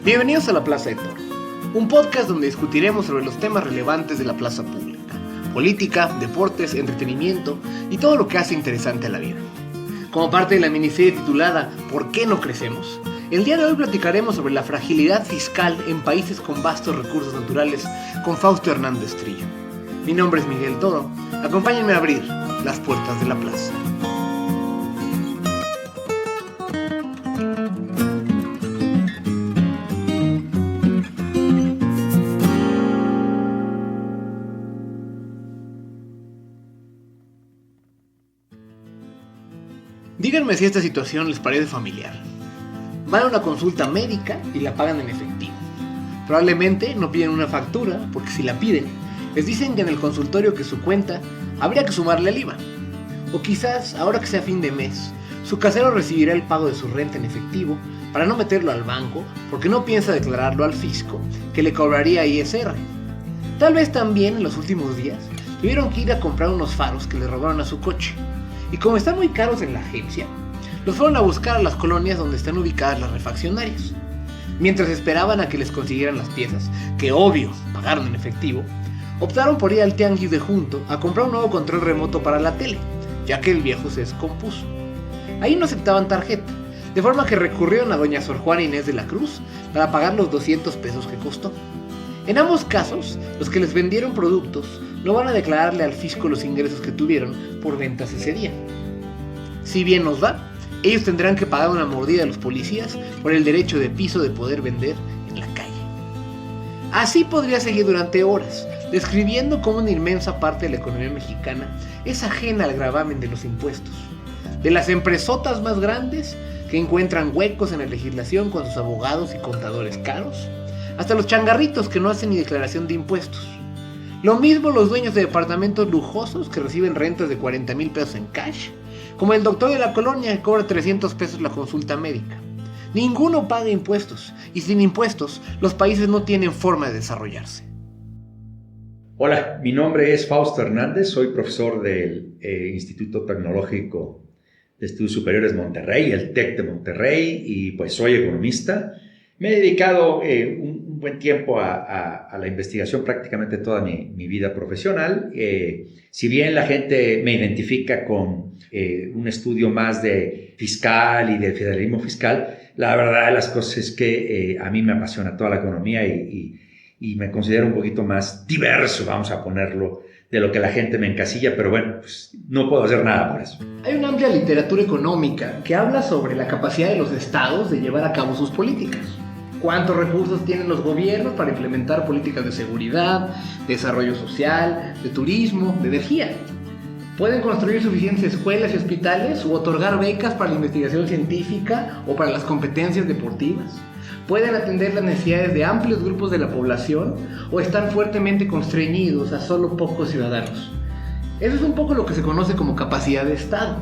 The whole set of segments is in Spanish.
Bienvenidos a La Plaza de Toro, un podcast donde discutiremos sobre los temas relevantes de la plaza pública, política, deportes, entretenimiento y todo lo que hace interesante a la vida. Como parte de la miniserie titulada ¿Por qué no crecemos?, el día de hoy platicaremos sobre la fragilidad fiscal en países con vastos recursos naturales con Fausto Hernández Trillo. Mi nombre es Miguel Toro, acompáñenme a abrir las puertas de la plaza. Díganme si esta situación les parece familiar. Van a una consulta médica y la pagan en efectivo. Probablemente no piden una factura, porque si la piden, les dicen que en el consultorio que su cuenta habría que sumarle el IVA. O quizás, ahora que sea fin de mes, su casero recibirá el pago de su renta en efectivo para no meterlo al banco, porque no piensa declararlo al fisco, que le cobraría ISR. Tal vez también en los últimos días tuvieron que ir a comprar unos faros que le robaron a su coche. Y como están muy caros en la agencia, los fueron a buscar a las colonias donde están ubicadas las refaccionarias. Mientras esperaban a que les consiguieran las piezas, que obvio pagaron en efectivo, optaron por ir al tianguis de junto a comprar un nuevo control remoto para la tele, ya que el viejo se descompuso. Ahí no aceptaban tarjeta, de forma que recurrieron a doña Sor Juana Inés de la Cruz para pagar los 200 pesos que costó. En ambos casos, los que les vendieron productos no van a declararle al fisco los ingresos que tuvieron por ventas ese día. Si bien nos va, ellos tendrán que pagar una mordida a los policías por el derecho de piso de poder vender en la calle. Así podría seguir durante horas, describiendo cómo una inmensa parte de la economía mexicana es ajena al gravamen de los impuestos. De las empresotas más grandes, que encuentran huecos en la legislación con sus abogados y contadores caros, hasta los changarritos que no hacen ni declaración de impuestos. Lo mismo los dueños de departamentos lujosos que reciben rentas de 40,000 pesos en cash, como el doctor de la colonia que cobra 300 pesos la consulta médica. Ninguno paga impuestos, y sin impuestos los países no tienen forma de desarrollarse. Hola, mi nombre es Fausto Hernández, soy profesor del Instituto Tecnológico de Estudios Superiores Monterrey, el TEC de Monterrey, y pues soy economista. Me he dedicado un buen tiempo a la investigación, prácticamente toda mi vida profesional. Si bien la gente me identifica con un estudio más de fiscal y del federalismo fiscal, la verdad de las cosas es que a mí me apasiona toda la economía y me considero un poquito más diverso, vamos a ponerlo, de lo que la gente me encasilla, pero bueno, pues no puedo hacer nada por eso. Hay una amplia literatura económica que habla sobre la capacidad de los estados de llevar a cabo sus políticas. ¿Cuántos recursos tienen los gobiernos para implementar políticas de seguridad, de desarrollo social, de turismo, de energía? ¿Pueden construir suficientes escuelas y hospitales o otorgar becas para la investigación científica o para las competencias deportivas? ¿Pueden atender las necesidades de amplios grupos de la población o están fuertemente constreñidos a solo pocos ciudadanos? Eso es un poco lo que se conoce como capacidad de Estado.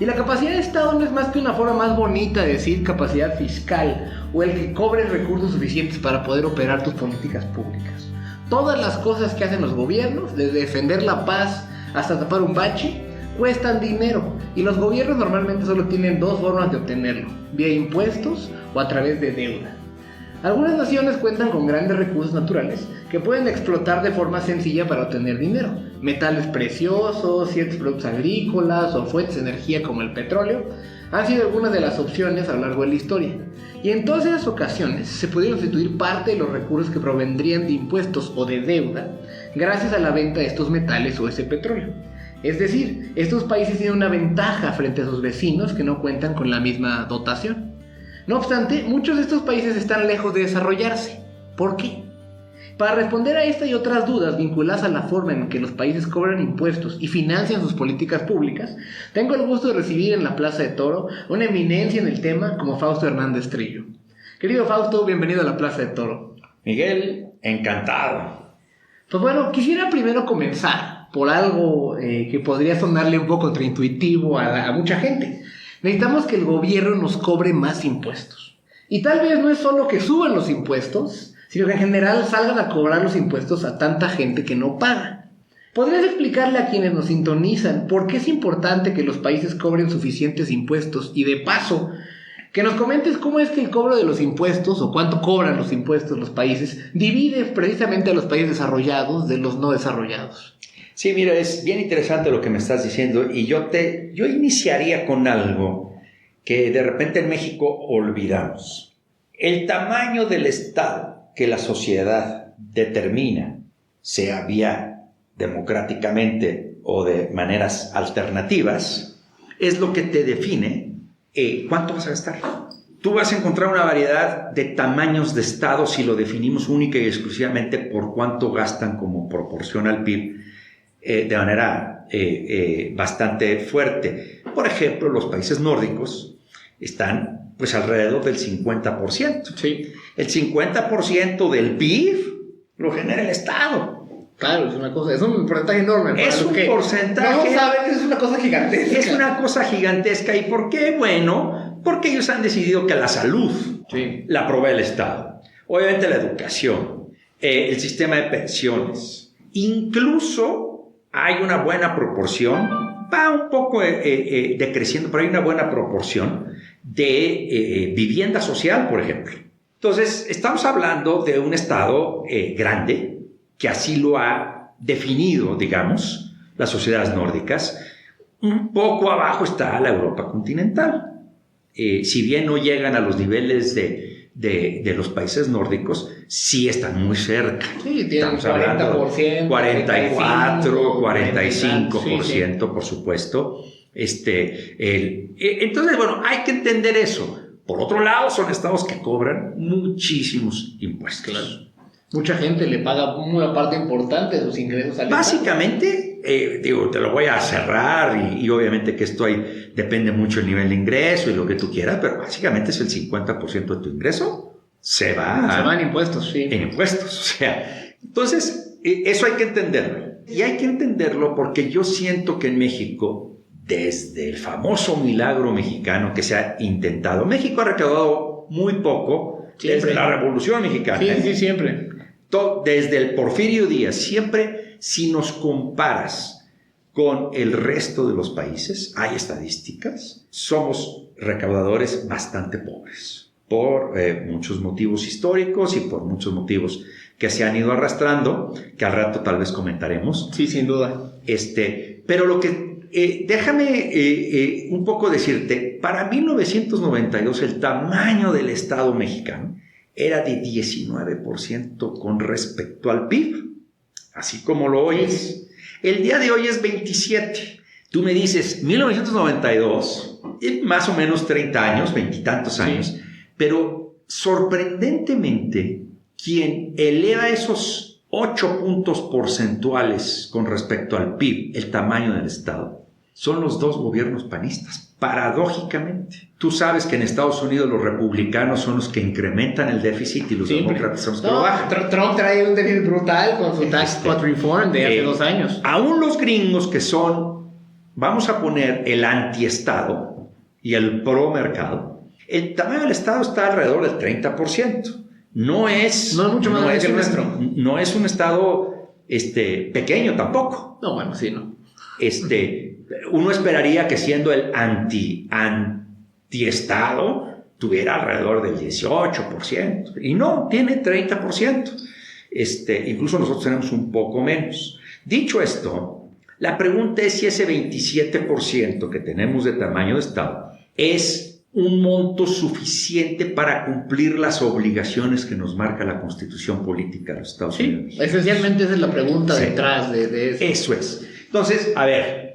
Y la capacidad de Estado no es más que una forma más bonita de decir capacidad fiscal o el que cobres recursos suficientes para poder operar tus políticas públicas. Todas las cosas que hacen los gobiernos, desde defender la paz hasta tapar un bache, cuestan dinero y los gobiernos normalmente solo tienen dos formas de obtenerlo, vía impuestos o a través de deuda. Algunas naciones cuentan con grandes recursos naturales que pueden explotar de forma sencilla para obtener dinero. Metales preciosos, ciertos productos agrícolas o fuentes de energía como el petróleo han sido algunas de las opciones a lo largo de la historia. Y en todas esas ocasiones se pudieron sustituir parte de los recursos que provendrían de impuestos o de deuda gracias a la venta de estos metales o ese petróleo. Es decir, estos países tienen una ventaja frente a sus vecinos que no cuentan con la misma dotación. No obstante, muchos de estos países están lejos de desarrollarse. ¿Por qué? Para responder a esta y otras dudas vinculadas a la forma en que los países cobran impuestos y financian sus políticas públicas, tengo el gusto de recibir en la Plaza de Toro una eminencia en el tema como Fausto Hernández Trillo. Querido Fausto, bienvenido a la Plaza de Toro. Miguel, encantado. Pues bueno, quisiera primero comenzar por algo que podría sonarle un poco contraintuitivo a mucha gente. Necesitamos que el gobierno nos cobre más impuestos. Y tal vez no es solo que suban los impuestos, sino que en general salgan a cobrar los impuestos a tanta gente que no paga. ¿Podrías explicarle a quienes nos sintonizan por qué es importante que los países cobren suficientes impuestos y de paso Que nos comentes cómo es que el cobro de los impuestos, o cuánto cobran los impuestos los países, divide precisamente a los países desarrollados de los no desarrollados. Sí, mira, es bien interesante lo que me estás diciendo y yo iniciaría con algo que de repente en México olvidamos. El tamaño del Estado que la sociedad determina, sea vía democráticamente o de maneras alternativas, es lo que te define cuánto vas a gastar. Tú vas a encontrar una variedad de tamaños de Estado si lo definimos única y exclusivamente por cuánto gastan como proporción al PIB de manera bastante fuerte. Por ejemplo, los países nórdicos están pues alrededor del 50%. Sí. El 50% del PIB lo genera el Estado. Claro, es un porcentaje enorme. Es un porcentaje. No saben, es una cosa gigantesca. Es una cosa gigantesca. ¿Y por qué? Bueno, porque ellos han decidido que la salud la provee el Estado. Obviamente la educación, el sistema de pensiones. Incluso hay una buena proporción, va un poco decreciendo, pero hay una buena proporción de vivienda social, por ejemplo. Entonces, estamos hablando de un Estado grande, que así lo ha definido, digamos, las sociedades nórdicas. Un poco abajo está la Europa continental. Si bien no llegan a los niveles de los países nórdicos, sí están muy cerca. Sí, tienen 40%, 44, 45%, sí. Por supuesto. Entonces, bueno, hay que entender eso. Por otro lado, son estados que cobran muchísimos impuestos. Claro. Mucha gente le paga una parte importante de sus ingresos al Básicamente, te lo voy a cerrar y obviamente que esto ahí depende mucho del nivel de ingreso y lo que tú quieras, pero básicamente es el 50% de tu ingreso se va en impuestos, sí. En impuestos, o sea. Entonces, eso hay que entenderlo. Y hay que entenderlo porque yo siento que en México, desde el famoso milagro mexicano que se ha intentado, México ha recaudado muy poco desde la Revolución Mexicana. Sí, siempre. Desde el Porfirio Díaz, siempre, si nos comparas con el resto de los países, hay estadísticas, somos recaudadores bastante pobres, por muchos motivos históricos y por muchos motivos que se han ido arrastrando, que al rato tal vez comentaremos. Sí, sin duda. Pero lo que, déjame un poco decirte, para 1992 el tamaño del Estado mexicano era de 19% con respecto al PIB, así como lo oyes. El día de hoy es 27%. Tú me dices, 1992, más o menos 30 años, 20 y tantos años, pero sorprendentemente, quien eleva esos 8 puntos porcentuales con respecto al PIB, el tamaño del Estado, son los dos gobiernos panistas, paradójicamente. Tú sabes que en Estados Unidos los republicanos son los que incrementan el déficit y los demócratas son los que lo bajan. Trump trae un déficit brutal con su Tax Cut Reform de hace 2 años. Aún los gringos que son, vamos a poner el anti-Estado y el pro-mercado, el tamaño del Estado está alrededor del 30%. No es mucho más que el nuestro. No es un Estado pequeño tampoco. No, bueno, sí, no. Uno esperaría que siendo el anti-estado tuviera alrededor del 18%, y no, tiene 30%. Incluso nosotros tenemos un poco menos. Dicho esto, la pregunta es si ese 27% que tenemos de tamaño de Estado es un monto suficiente para cumplir las obligaciones que nos marca la Constitución Política de los Estados Unidos. Esencialmente esa es la pregunta detrás de eso. Eso es. Entonces, a ver,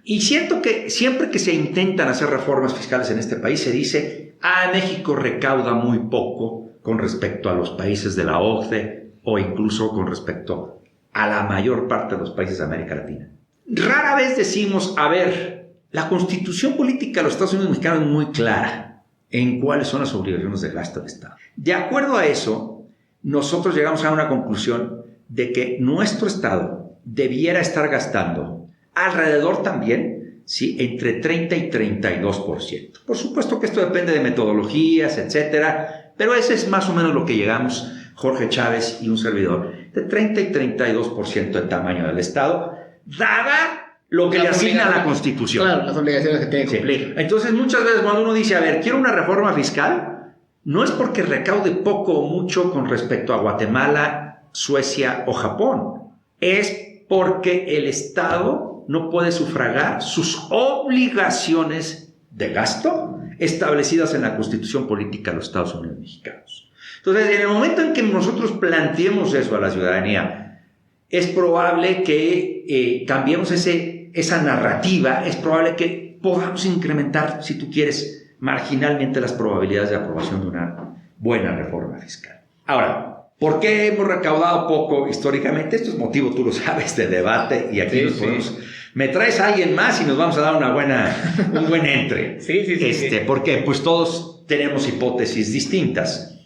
y siento que siempre que se intentan hacer reformas fiscales en este país se dice, México recauda muy poco con respecto a los países de la OCDE o incluso con respecto a la mayor parte de los países de América Latina. Rara vez decimos, a ver, la Constitución Política de los Estados Unidos mexicanos es muy clara en cuáles son las obligaciones de gasto del Estado. De acuerdo a eso, nosotros llegamos a una conclusión de que nuestro Estado debiera estar gastando alrededor también, ¿sí?, entre 30 y 32%. Por supuesto que esto depende de metodologías, etcétera, pero ese es más o menos lo que llegamos, Jorge Chávez y un servidor, de 30 y 32% de tamaño del Estado, dada lo que le asigna la Constitución. Claro, las obligaciones que tiene que cumplir. Sí. Entonces, muchas veces cuando uno dice, a ver, quiero una reforma fiscal, no es porque recaude poco o mucho con respecto a Guatemala, Suecia o Japón. Es porque el Estado no puede sufragar sus obligaciones de gasto establecidas en la Constitución Política de los Estados Unidos Mexicanos. Entonces, en el momento en que nosotros planteemos eso a la ciudadanía, es probable que cambiemos esa narrativa, es probable que podamos incrementar, si tú quieres, marginalmente las probabilidades de aprobación de una buena reforma fiscal. Ahora, ¿por qué hemos recaudado poco históricamente? Esto es motivo, tú lo sabes, de debate, y aquí nos podemos... Me traes a alguien más y nos vamos a dar un buen entre. Sí. Porque pues todos tenemos hipótesis distintas.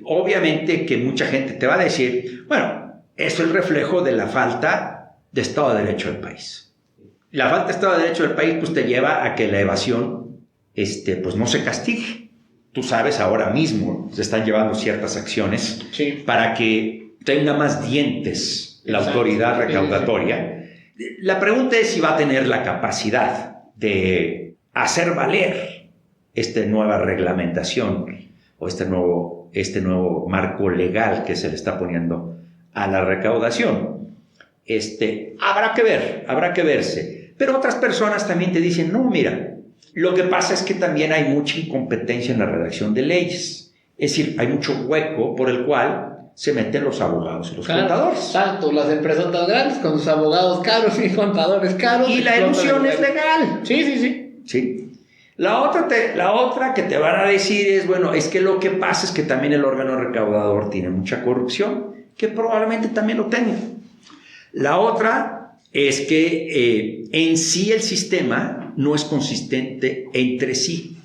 Obviamente que mucha gente te va a decir, bueno, eso es el reflejo de la falta de Estado de Derecho del país. La falta de Estado de Derecho del país pues te lleva a que la evasión pues no se castigue. Tú sabes, ahora mismo se están llevando ciertas acciones para que tenga más dientes la autoridad recaudatoria. La pregunta es si va a tener la capacidad de hacer valer esta nueva reglamentación o este nuevo marco legal que se le está poniendo a la recaudación. Habrá que verse. Pero otras personas también te dicen, no, mira, lo que pasa es que también hay mucha incompetencia en la redacción de leyes. Es decir, hay mucho hueco por el cual se meten los abogados y los contadores. Tanto las empresas tan grandes con sus abogados caros y contadores caros. Y la elusión es legal. Sí. La otra que te van a decir es, bueno, es que lo que pasa es que también el órgano recaudador tiene mucha corrupción, que probablemente también lo tenga. La otra es que en sí el sistema no es consistente entre sí.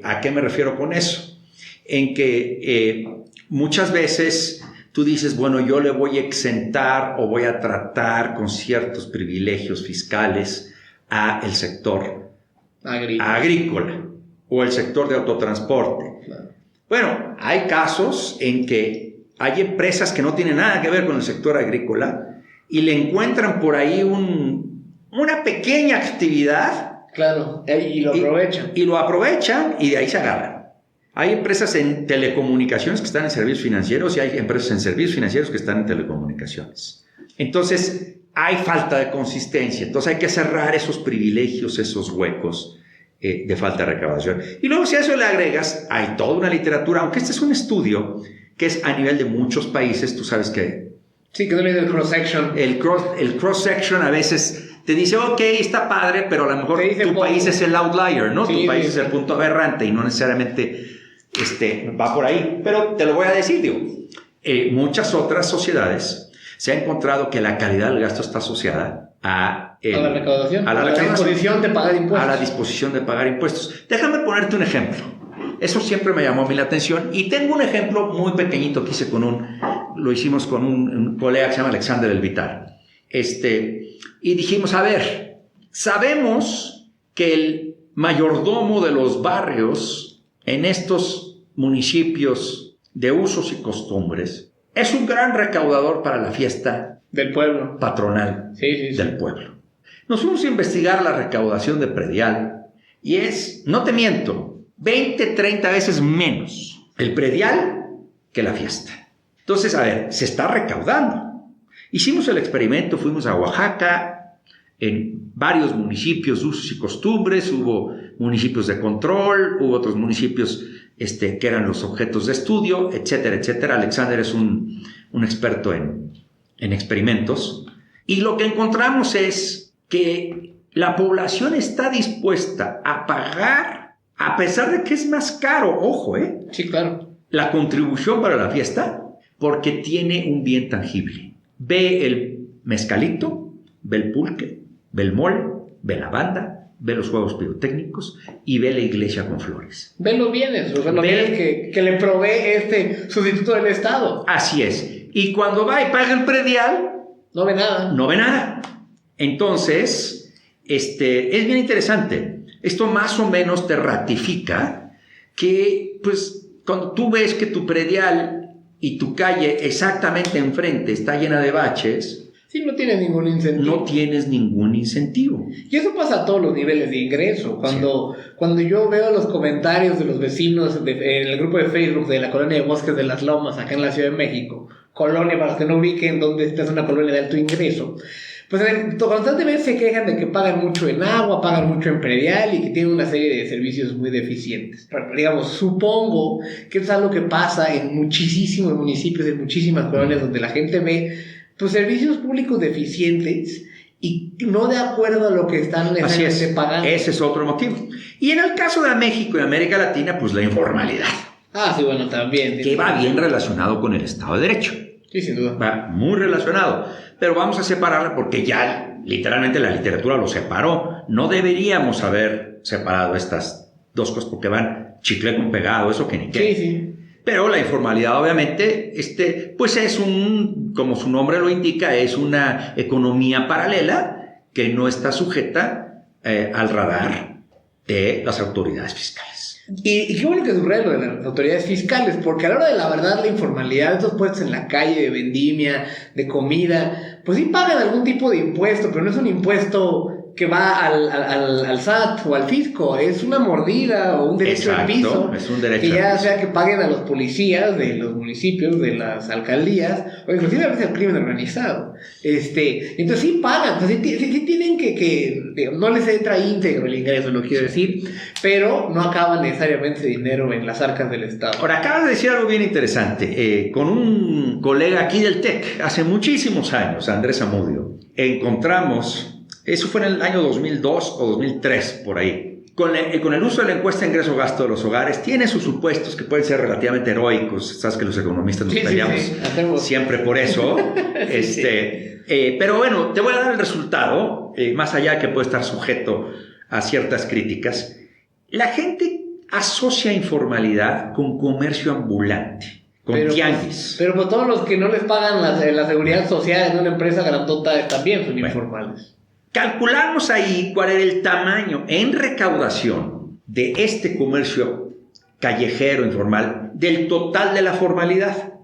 ¿A qué me refiero con eso? En que muchas veces tú dices, bueno, yo le voy a exentar o voy a tratar con ciertos privilegios fiscales al sector agrícola o el sector de autotransporte. Claro. Bueno, hay casos en que hay empresas que no tienen nada que ver con el sector agrícola y le encuentran por ahí una pequeña actividad. Claro, y lo aprovechan. Y lo aprovechan y de ahí se agarran. Hay empresas en telecomunicaciones que están en servicios financieros y hay empresas en servicios financieros que están en telecomunicaciones. Entonces, hay falta de consistencia. Entonces, hay que cerrar esos privilegios, esos huecos de falta de recaudación. Y luego, si a eso le agregas, hay toda una literatura, aunque este es un estudio que es a nivel de muchos países, tú sabes que... Sí, que no le dice el cross-section. El cross-section a veces te dice, ok, está padre, pero a lo mejor tu país es el outlier, ¿no? Tu país es el punto aberrante y no necesariamente va por ahí. Pero te lo voy a decir, digo, muchas otras sociedades se ha encontrado que la calidad del gasto está asociada a la recaudación. A la disposición de pagar impuestos. A la disposición de pagar impuestos. Déjame ponerte un ejemplo. Eso siempre me llamó a mí la atención. Y tengo un ejemplo muy pequeñito que hice lo hicimos con un colega que se llama Alexander Elvitar. Y dijimos, a ver, sabemos que el mayordomo de los barrios en estos municipios de usos y costumbres es un gran recaudador para la fiesta del pueblo patronal del pueblo. Nos fuimos a investigar la recaudación de predial y es, no te miento, 20, 30 veces menos el predial que la fiesta. Entonces, a ver, se está recaudando. Hicimos el experimento, fuimos a Oaxaca, en varios municipios de usos y costumbres, hubo municipios de control, hubo otros municipios que eran los objetos de estudio, etcétera, etcétera. Alexander es un experto en experimentos. Y lo que encontramos es que la población está dispuesta a pagar, a pesar de que es más caro, ojo, Sí, claro. la contribución para la fiesta, porque tiene un bien tangible. Ve el mezcalito, ve el pulque, ve el mole, ve la banda, ve los juegos pirotécnicos y ve la iglesia con flores. Ve los bienes, los bienes que le provee sustituto del Estado. Así es. Y cuando va y paga el predial, no ve nada. No ve nada. Entonces, es bien interesante. Esto más o menos te ratifica que, pues, cuando tú ves que tu predial y tu calle exactamente enfrente está llena de baches, Sí, no tiene ningún incentivo. No tienes ningún incentivo. Y eso pasa a todos los niveles de ingreso. Cuando yo veo los comentarios de los vecinos en el grupo de Facebook de la colonia de Bosques de las Lomas, acá en la Ciudad de México, colonia, para los que no ubiquen, donde esta es una colonia de alto ingreso, pues constantemente se quejan de que pagan mucho en agua, pagan mucho en predial y que tienen una serie de servicios muy deficientes. Pero, digamos, supongo que es algo que pasa en muchísimos municipios, en muchísimas colonias donde la gente ve pues servicios públicos deficientes y no de acuerdo a lo que están necesariamente pagando. Ese es otro motivo. Y en el caso de México y América Latina, pues la informalidad. Ah, sí, bueno, también. Que va bien relacionado con el Estado de Derecho. Sí, sin duda. Va muy relacionado. Pero vamos a separarla porque ya literalmente la literatura lo separó. No deberíamos haber separado estas dos cosas porque van chicle con pegado, eso que ni qué. Sí, sí. Pero la informalidad, obviamente, pues es como su nombre lo indica, es una economía paralela que no está sujeta al radar de las autoridades fiscales. Y qué bueno que subraya lo de las autoridades fiscales, porque a la hora de la verdad la informalidad, estos puestos en la calle de vendimia, de comida, pues sí pagan algún tipo de impuesto, pero no es un impuesto que va al SAT o al fisco, es una mordida o un derecho al piso, es un derecho que ya sea que paguen a los policías de los municipios, de las alcaldías, o inclusive a veces al crimen organizado. Entonces sí pagan, entonces sí tienen que no les entra íntegro el ingreso, lo quiero decir, pero no acaba necesariamente ese dinero en las arcas del Estado. Ahora, acabas de decir algo bien interesante, con un colega aquí del TEC, hace muchísimos años, Andrés Zamudio, encontramos... Eso fue en el año 2002 o 2003, por ahí. Con el uso de la encuesta de ingreso-gasto de los hogares, tiene sus supuestos que pueden ser relativamente heroicos. Sabes que los economistas nos peleamos siempre por eso. Pero bueno, te voy a dar el resultado, más allá que puede estar sujeto a ciertas críticas. La gente asocia informalidad con comercio ambulante. Con tianguis. Pero pues todos los que no les pagan la seguridad social en una empresa grandota también son informales. Calculamos ahí cuál era el tamaño en recaudación de este comercio callejero informal del total de la formalidad.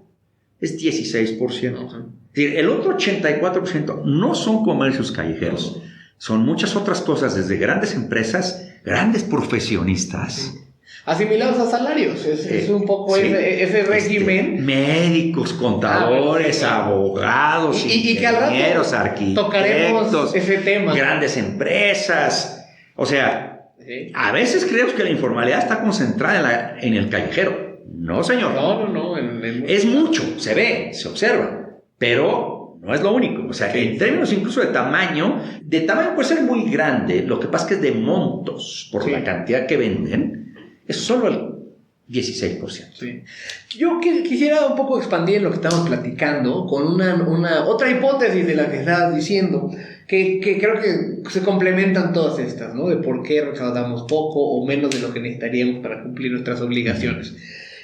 Es 16%. Es decir, el otro 84% no son comercios callejeros. Son muchas otras cosas, desde grandes empresas, grandes profesionistas. Asimilados a salarios, es un poco ese régimen. Médicos, contadores, abogados, ingenieros, arquitectos, tocaremos ese tema. Grandes empresas. O sea, a veces creemos que la informalidad está concentrada en el callejero. No, señor. No. Es mucho, se ve, se observa, pero no es lo único. O sea, en términos incluso de tamaño puede ser muy grande. Lo que pasa es que es de montos por la cantidad que venden. Es solo el 16%. Sí. Yo quisiera un poco expandir lo que estamos platicando con una otra hipótesis de la que estabas diciendo, que creo que se complementan todas estas, ¿no? De por qué recaudamos poco o menos de lo que necesitaríamos para cumplir nuestras obligaciones.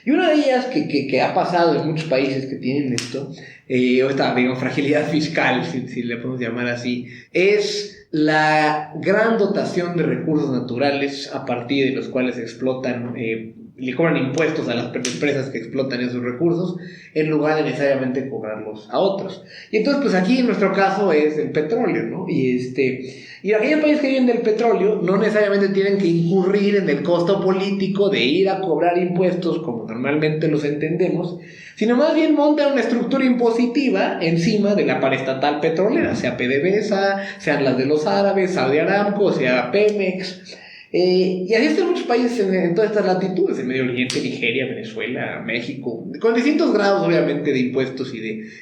Y una de ellas que ha pasado en muchos países que tienen esto, o esta, digamos, fragilidad fiscal, si le podemos llamar así, es la gran dotación de recursos naturales a partir de los cuales explotan, le cobran impuestos a las empresas que explotan esos recursos en lugar de necesariamente cobrarlos a otros. Y entonces, pues aquí en nuestro caso es el petróleo, ¿no? Y aquellos países que viven del petróleo no necesariamente tienen que incurrir en el costo político de ir a cobrar impuestos como normalmente los entendemos, sino más bien montan una estructura impositiva encima de la paraestatal petrolera, sea PDVSA, sean las de los árabes, Saudi Aramco, sea Pemex. Y así están muchos países en todas estas latitudes, en Medio Oriente, Nigeria, Venezuela, México, con distintos grados obviamente de impuestos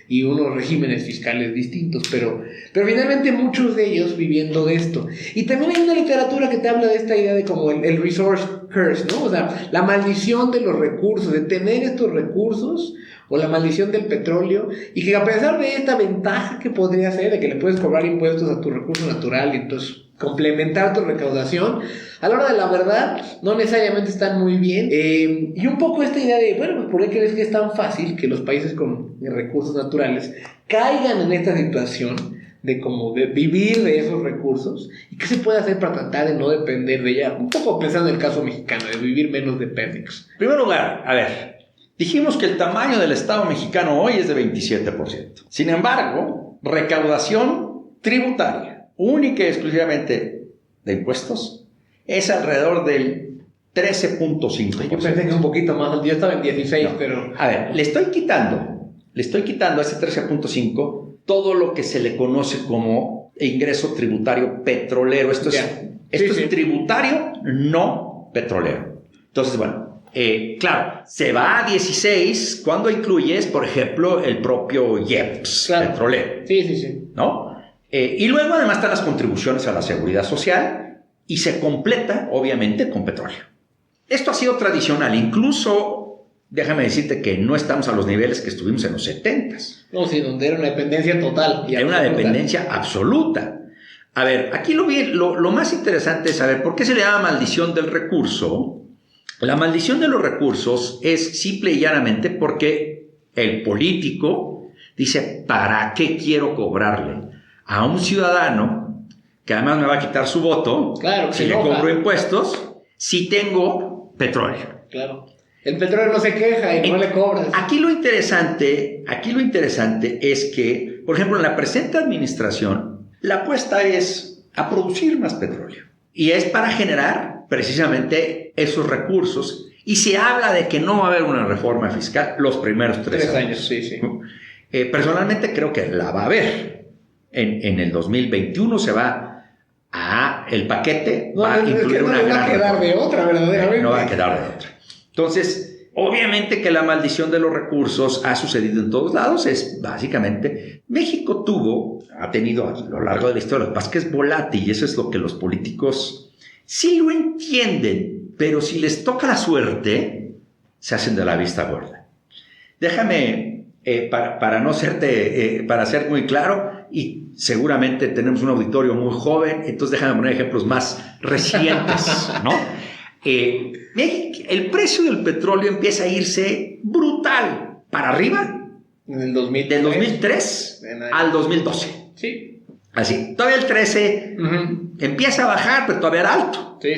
y unos regímenes fiscales distintos, pero finalmente muchos de ellos viviendo de esto. Y también hay una literatura que te habla de esta idea de como el resource curse, ¿no? O sea, la maldición de los recursos, de tener estos recursos, o la maldición del petróleo, y que a pesar de esta ventaja que podría ser de que le puedes cobrar impuestos a tu recurso natural y entonces complementar tu recaudación, a la hora de la verdad no necesariamente están muy bien, y un poco esta idea de, bueno, pues ¿por qué crees que es tan fácil que los países con recursos naturales caigan en esta situación de como de vivir de esos recursos? ¿Y qué se puede hacer para tratar de no depender de ella? Un poco pensando en el caso mexicano, de vivir menos de Pemex. En primer lugar, a ver, dijimos que el tamaño del Estado mexicano hoy es de 27%. Sin embargo, recaudación tributaria, única y exclusivamente de impuestos, es alrededor del 13.5%. Yo pensé que un poquito más, yo estaba en 16, no. Pero... A ver, le estoy quitando a ese 13.5 todo lo que se le conoce como ingreso tributario petrolero. Esto es tributario no petrolero. Entonces, bueno, claro, se va a 16 cuando incluyes, por ejemplo, el propio IEPS petrolero. Sí. ¿No? Y luego además están las contribuciones a la seguridad social y se completa, obviamente, con petróleo. Esto ha sido tradicional, incluso, déjame decirte que no estamos a los niveles que estuvimos en los 70s. No, sí, donde era una dependencia total. Era una dependencia absoluta. A ver, aquí lo más interesante es saber por qué se le llama maldición del recurso. La maldición de los recursos es simple y llanamente porque el político dice, ¿para qué quiero cobrarle a un ciudadano que además me va a quitar su voto si le cobro impuestos, si tengo petróleo? Claro. El petróleo no se queja y no le cobras. Aquí lo interesante es que, por ejemplo, en la presente administración, la apuesta es a producir más petróleo. Y es para generar precisamente esos recursos. Y se habla de que no va a haber una reforma fiscal los primeros 3 años. Sí. Personalmente creo que la va a haber. En el 2021 se va el paquete va a incluir una gran reforma. No va a quedar de otra, verdaderamente. No va a quedar de otra. Entonces, obviamente que la maldición de los recursos ha sucedido en todos lados. Es básicamente, México ha tenido a lo largo de la historia, lo que pasa es que es volátil y eso es lo que los políticos sí lo entienden, pero si les toca la suerte, se hacen de la vista gorda. Déjame, para ser muy claro, y seguramente tenemos un auditorio muy joven, entonces déjame poner ejemplos más recientes, ¿no? El precio del petróleo empieza a irse brutal para arriba del 2003 al 2012. Sí. Así, todavía el 13 empieza a bajar, pero todavía era alto. Sí.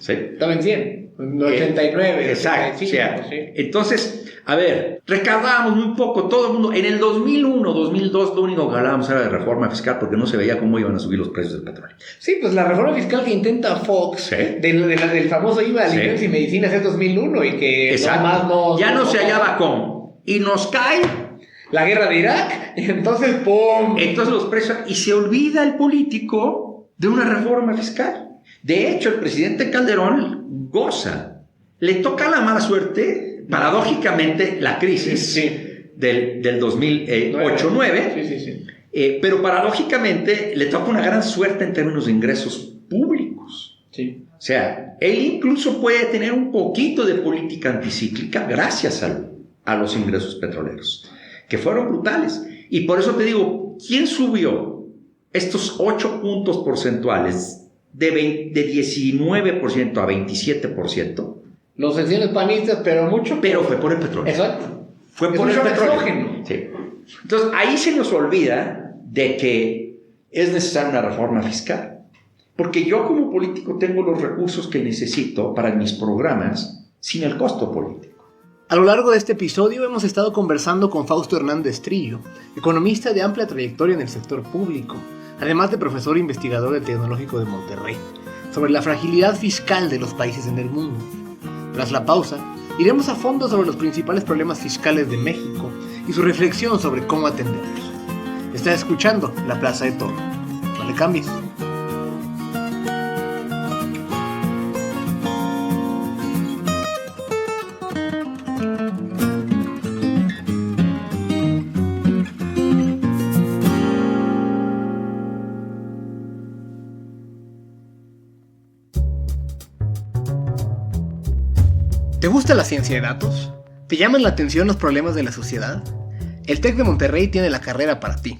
Estaba en 100, en 89. Exacto. 85, sí. Entonces, a ver, recaudábamos muy poco, todo el mundo. En el 2001, 2002, lo único que hablábamos era de reforma fiscal porque no se veía cómo iban a subir los precios del petróleo. Sí, pues la reforma fiscal que intenta Fox, del famoso IVA de alimentos y medicinas es 2001 y que ya no se hallaba cómo. Y nos cae la guerra de Irak, y entonces ¡pum! Entonces los precios, y se olvida el político de una reforma fiscal. De hecho, el presidente Calderón goza. Le toca la mala suerte, paradójicamente, la crisis del 2008-9, Sí. Pero paradójicamente le toca una gran suerte en términos de ingresos públicos. Sí. O sea, él incluso puede tener un poquito de política anticíclica gracias a los ingresos petroleros, que fueron brutales. Y por eso te digo, ¿quién subió estos 8 puntos porcentuales de 19% a 27%? Los secciones panistas, pero mucho. Pero fue por el petróleo. Exacto. Fue por el petróleo. Sí. Entonces, ahí se nos olvida de que es necesaria una reforma fiscal. Porque yo como político tengo los recursos que necesito para mis programas sin el costo político. A lo largo de este episodio hemos estado conversando con Fausto Hernández Trillo, economista de amplia trayectoria en el sector público, además de profesor e investigador del Tecnológico de Monterrey, sobre la fragilidad fiscal de los países en el mundo. Tras la pausa, iremos a fondo sobre los principales problemas fiscales de México y su reflexión sobre cómo atenderlos. Estás escuchando La Plaza de Toro. No le cambies. ¿Te gusta la ciencia de datos? ¿Te llaman la atención los problemas de la sociedad? El TEC de Monterrey tiene la carrera para ti.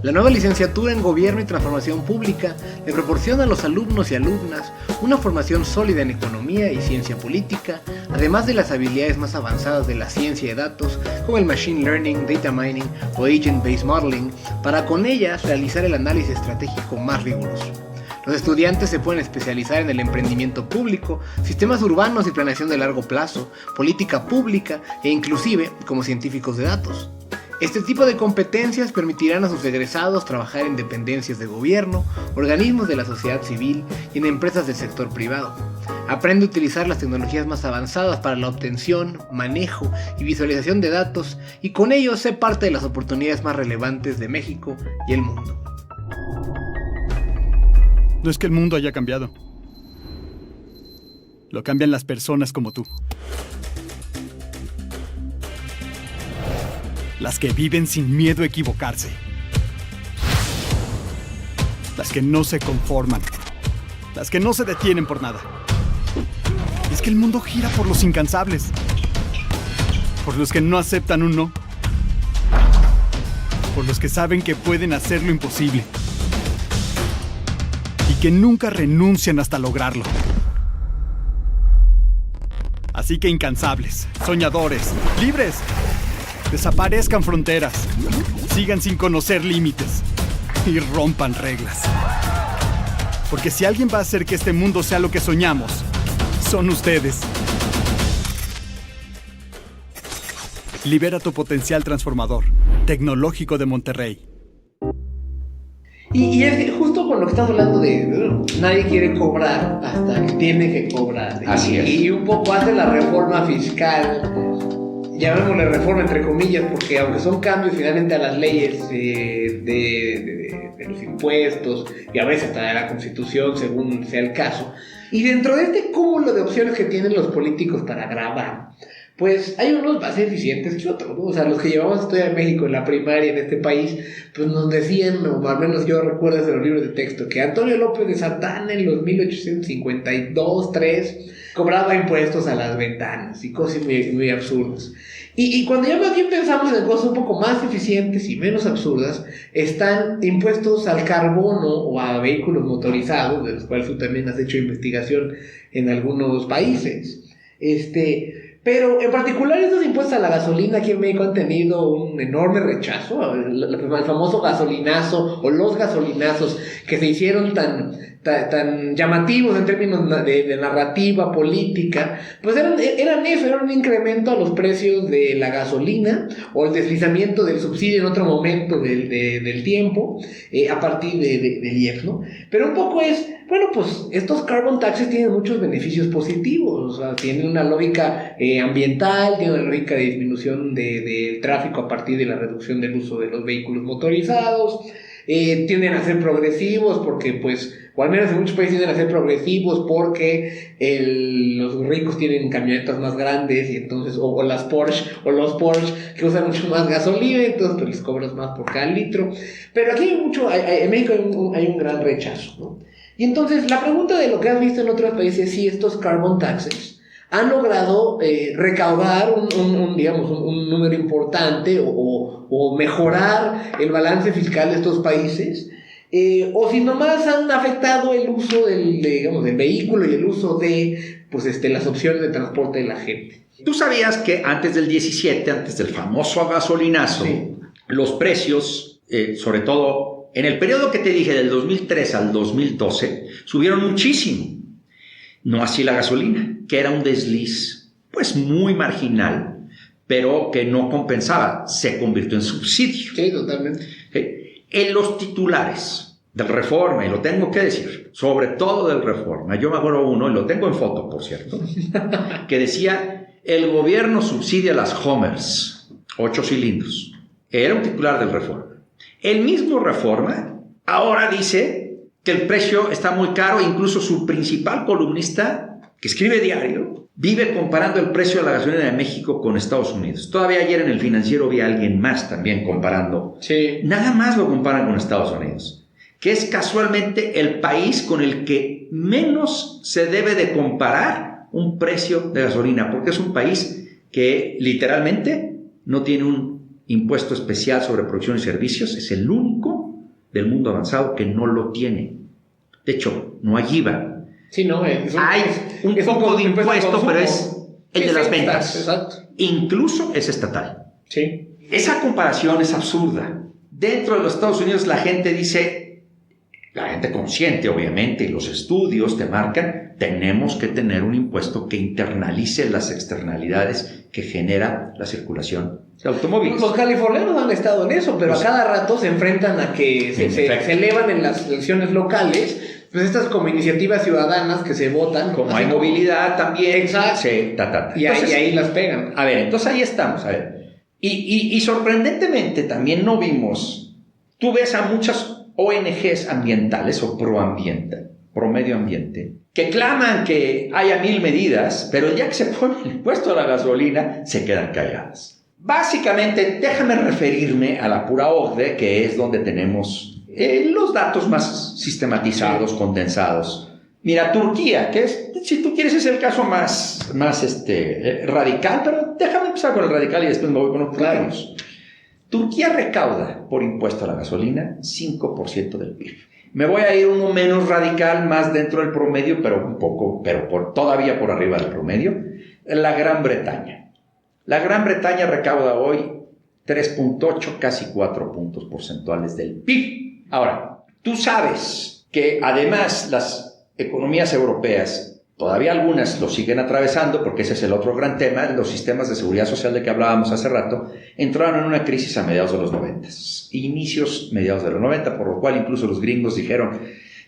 La nueva licenciatura en Gobierno y Transformación Pública le proporciona a los alumnos y alumnas una formación sólida en economía y ciencia política, además de las habilidades más avanzadas de la ciencia de datos, como el Machine Learning, Data Mining o Agent-Based Modeling, para con ellas realizar el análisis estratégico más riguroso. Los estudiantes se pueden especializar en el emprendimiento público, sistemas urbanos y planeación de largo plazo, política pública e inclusive como científicos de datos. Este tipo de competencias permitirán a sus egresados trabajar en dependencias de gobierno, organismos de la sociedad civil y en empresas del sector privado. Aprende a utilizar las tecnologías más avanzadas para la obtención, manejo y visualización de datos y con ello sé parte de las oportunidades más relevantes de México y el mundo. No es que el mundo haya cambiado. Lo cambian las personas como tú. Las que viven sin miedo a equivocarse. Las que no se conforman. Las que no se detienen por nada. Es que el mundo gira por los incansables. Por los que no aceptan un no. Por los que saben que pueden hacer lo imposible. Y que nunca renuncian hasta lograrlo. Así que incansables, soñadores, libres. Desaparezcan fronteras, sigan sin conocer límites y rompan reglas. Porque si alguien va a hacer que este mundo sea lo que soñamos, son ustedes. Libera tu potencial transformador. Tecnológico de Monterrey. Y es justo con lo que estamos hablando de nadie quiere cobrar hasta que tiene que cobrar. Así es. Y un poco hace la reforma fiscal, llamémosle reforma entre comillas, porque aunque son cambios finalmente a las leyes de los impuestos y a veces hasta de la Constitución según sea el caso, y dentro de este cúmulo de opciones que tienen los políticos para grabar, pues hay unos más eficientes que otros, ¿no? O sea, los que llevamos a estudiar en México en la primaria en este país, pues nos decían, o al menos yo recuerdo en los libros de texto, que Antonio López de Santana en los 1852-3 cobraba impuestos a las ventanas y cosas muy, muy absurdas. Y cuando ya más bien pensamos en cosas un poco más eficientes y menos absurdas, están impuestos al carbono o a vehículos motorizados, de los cuales tú también has hecho investigación en algunos países. Pero en particular estos impuestos a la gasolina aquí en México han tenido un enorme rechazo. El famoso gasolinazo o los gasolinazos que se hicieron tan llamativos en términos de narrativa política, pues eran eso, era un incremento a los precios de la gasolina o el deslizamiento del subsidio en otro momento del tiempo a partir del IEPS, ¿no? Pero un poco es, bueno, pues estos carbon taxes tienen muchos beneficios positivos, o sea, tienen una lógica ambiental, tienen una lógica de disminución del tráfico a partir de la reducción del uso de los vehículos motorizados, tienden a ser progresivos porque pues, o al menos en muchos países tienden a ser progresivos porque los ricos tienen camionetas más grandes y entonces, o las Porsche, o los Porsche que usan mucho más gasolina, entonces pues les cobras más por cada litro. Pero aquí en México hay un gran rechazo, ¿no? Y entonces la pregunta de lo que has visto en otros países es si estos carbon taxes han logrado recaudar un número importante o mejorar el balance fiscal de estos países, o si nomás han afectado el uso del vehículo y el uso de las opciones de transporte de la gente. ¿Tú sabías que antes del 17, antes del famoso gasolinazo, sí, los precios, sobre todo en el periodo que te dije, del 2003 al 2012, subieron muchísimo? No así la gasolina, que era un desliz, pues muy marginal, pero que no compensaba, se convirtió en subsidio. Sí, totalmente. En los titulares del Reforma, y lo tengo que decir, sobre todo del Reforma, yo me acuerdo uno, y lo tengo en foto, por cierto, que decía, el gobierno subsidia las Homers, 8 cilindros. Era un titular del Reforma. El mismo Reforma ahora dice que el precio está muy caro, incluso su principal columnista, que escribe diario, vive comparando el precio de la gasolina de México con Estados Unidos. Todavía ayer en el Financiero vi a alguien más también comparando. Sí. Nada más lo comparan con Estados Unidos, que es casualmente el país con el que menos se debe de comparar un precio de gasolina, porque es un país que literalmente no tiene un impuesto especial sobre producción y servicios, es el único del mundo avanzado que no lo tiene. De hecho, no hay IVA. Sí, no, hay un poco de impuesto, pero es el de las ventas. Exacto. Incluso es estatal. Sí. Esa comparación es absurda. Dentro de los Estados Unidos la gente dice, la gente consciente, obviamente, y los estudios te marcan, tenemos que tener un impuesto que internalice las externalidades que genera la circulación de automóviles. Los californianos han estado en eso, pero a cada rato se enfrentan a que se elevan en las elecciones locales, pues estas como iniciativas ciudadanas que se votan. Como hay movilidad también. Exacto. Sí, Entonces, y ahí las pegan. A ver, entonces ahí estamos. A ver. Y sorprendentemente también no vimos, tú ves a muchas ONGs ambientales o pro medio ambiente, que claman que haya 1000 medidas, pero ya que se pone el impuesto a la gasolina, se quedan calladas. Básicamente, déjame referirme a la pura OCDE, que es donde tenemos los datos más sistematizados, condensados. Mira, Turquía, que es, si tú quieres, es el caso más radical, pero déjame empezar con el radical y después me voy con los claros. Turquía recauda por impuesto a la gasolina 5% del PIB. Me voy a ir uno menos radical, más dentro del promedio, pero un poco, todavía por arriba del promedio. La Gran Bretaña. La Gran Bretaña recauda hoy 3.8, casi 4 puntos porcentuales del PIB. Ahora, tú sabes que además las economías europeas, todavía algunas lo siguen atravesando, porque ese es el otro gran tema, los sistemas de seguridad social de que hablábamos hace rato, entraron en una crisis a mediados de los 90, mediados de los 90, por lo cual incluso los gringos dijeron,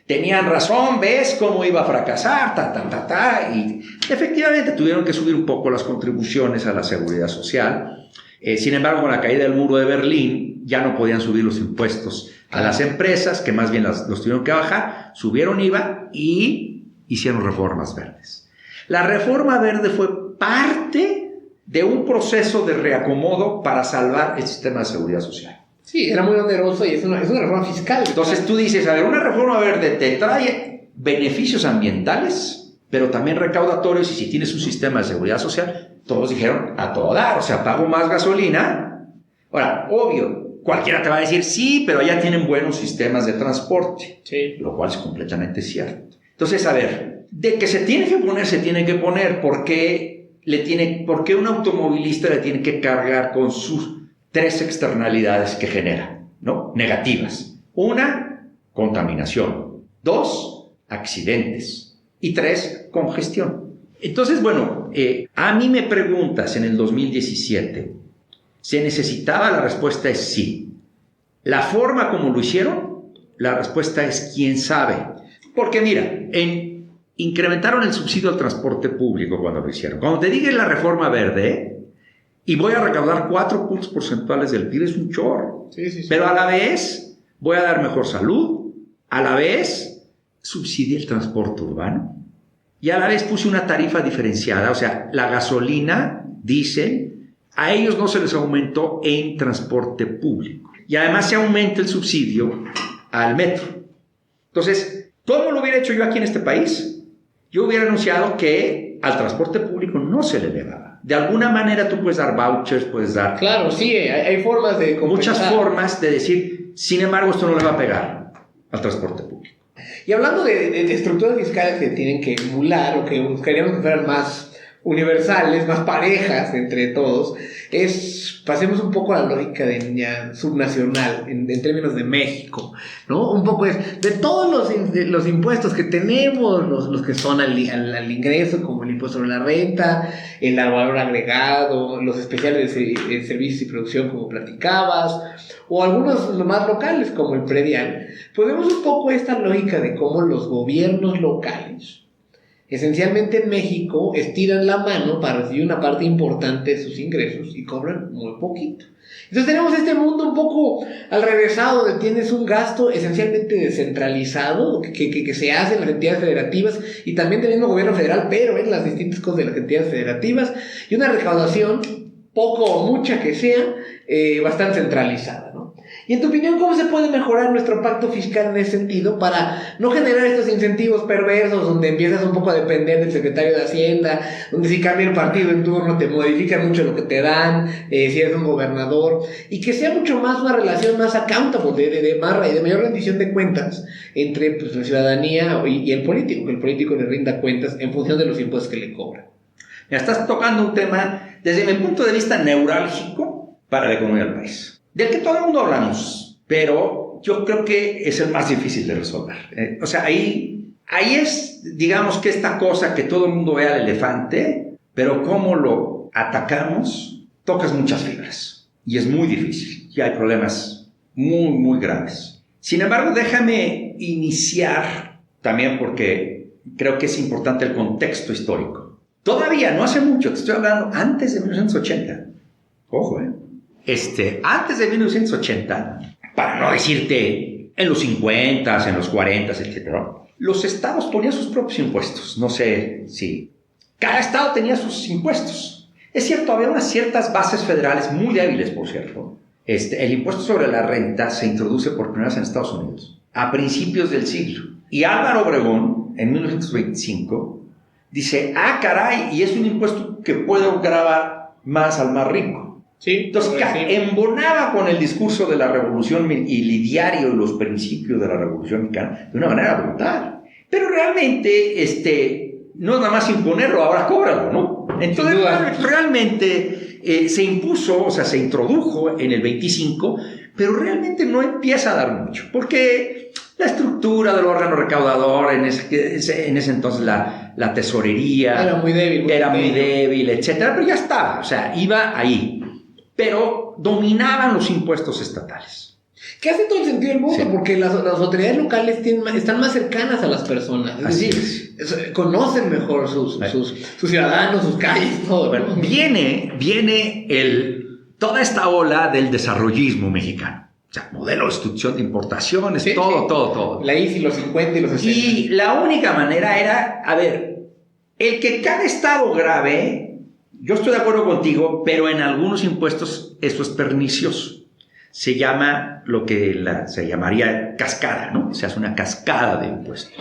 tenían razón, ves cómo iba a fracasar, y efectivamente tuvieron que subir un poco las contribuciones a la seguridad social. Sin embargo, con la caída del muro de Berlín, ya no podían subir los impuestos a las empresas, que más bien los tuvieron que bajar, subieron IVA y hicieron reformas verdes. La reforma verde fue parte de un proceso de reacomodo para salvar el sistema de seguridad social. Sí, era muy oneroso y es una reforma fiscal. Entonces tú dices, a ver, una reforma verde te trae beneficios ambientales, pero también recaudatorios, y si tienes un sistema de seguridad social, todos dijeron a todo dar, o sea, pago más gasolina. Ahora, obvio, cualquiera te va a decir, sí, pero allá tienen buenos sistemas de transporte, sí, lo cual es completamente cierto. Entonces, a ver, de que se tiene que poner, ¿por qué un automovilista le tiene que cargar con sus 3 externalidades que genera, ¿no? Negativas. 1, contaminación. 2, accidentes. Y 3, congestión. Entonces, bueno, a mí me preguntas en el 2017, ¿se necesitaba? La respuesta es sí. ¿La forma como lo hicieron? La respuesta es quién sabe. Porque mira, incrementaron el subsidio al transporte público cuando lo hicieron. Cuando te diga la reforma verde, y voy a recaudar 4 puntos porcentuales del PIB, es un chorro. Sí. Pero a la vez voy a dar mejor salud, a la vez subsidié el transporte urbano, y a la vez puse una tarifa diferenciada. O sea, la gasolina, diésel, a ellos no se les aumentó en transporte público. Y además se aumenta el subsidio al metro. Entonces, ¿cómo lo hubiera hecho yo aquí en este país? Yo hubiera anunciado que al transporte público no se le elevaba. De alguna manera tú puedes dar vouchers, puedes dar... Claro, sí, hay formas de compensar. Muchas formas de decir, sin embargo, esto no le va a pegar al transporte público. Y hablando de estructuras fiscales que tienen que emular o que buscaríamos que fueran más universales, más parejas entre todos, pasemos un poco a la lógica de subnacional, en términos de México, ¿no? Un poco es, de todos los impuestos que tenemos, los que son al ingreso, como el impuesto sobre la renta, el valor agregado, los especiales de servicios y producción, como platicabas, o algunos más locales, como el predial, pues vemos un poco esta lógica de cómo los gobiernos locales, esencialmente en México, estiran la mano para recibir una parte importante de sus ingresos y cobran muy poquito. Entonces tenemos este mundo un poco al revésado, donde tienes un gasto esencialmente descentralizado que se hace en las entidades federativas y también del mismo gobierno federal, pero en las distintas cosas de las entidades federativas, y una recaudación, poco o mucha que sea, bastante centralizada, ¿no? Y en tu opinión, ¿cómo se puede mejorar nuestro pacto fiscal en ese sentido para no generar estos incentivos perversos donde empiezas un poco a depender del secretario de Hacienda, donde si cambia el partido en turno te modifica mucho lo que te dan, si eres un gobernador, y que sea mucho más una relación más accountable, de mayor rendición de cuentas entre pues, la ciudadanía y el político, que el político le rinda cuentas en función de los impuestos que le cobran? Ya estás tocando un tema desde mi punto de vista neurálgico para la economía del país, del que todo el mundo hablamos, pero yo creo que es el más difícil de resolver. O sea, ahí es, digamos, que esta cosa que todo el mundo ve al elefante, pero cómo lo atacamos, tocas muchas fibras. Y es muy difícil. Y hay problemas muy, muy graves. Sin embargo, déjame iniciar también porque creo que es importante el contexto histórico. Todavía, no hace mucho, te estoy hablando antes de 1980. Ojo, antes de 1980, para no decirte en los 50, en los 40, etc., los estados ponían sus propios impuestos. No sé si... Cada estado tenía sus impuestos. Es cierto, había unas ciertas bases federales muy débiles, por cierto. El impuesto sobre la renta se introduce por primera vez en Estados Unidos a principios del siglo. Y Álvaro Obregón, en 1925, dice, caray, y es un impuesto que puede gravar más al más rico. Sí, entonces embonaba con el discurso de la revolución y el ideario y los principios de la revolución mexicana de una manera brutal. Pero realmente, no es nada más imponerlo, ahora cóbralo, ¿no? Entonces, realmente se impuso, o sea, se introdujo en el 25, pero realmente no empieza a dar mucho, porque la estructura del órgano recaudador, en ese entonces la tesorería era muy débil, etcétera, pero ya estaba, o sea, iba ahí, pero dominaban los impuestos estatales. Que hace todo el sentido del mundo, porque las autoridades locales están más cercanas a las personas. Así es. Conocen mejor sus ciudadanos, sus calles, todo. Bueno, viene toda esta ola del desarrollismo mexicano. O sea, modelo de institución de importaciones, todo. La ICI, los 50 y los 60. Y la única manera era, el que cada estado grave, yo estoy de acuerdo contigo, pero en algunos impuestos eso es pernicioso. Se llama lo que se llamaría cascada, ¿no? Se hace una cascada de impuestos.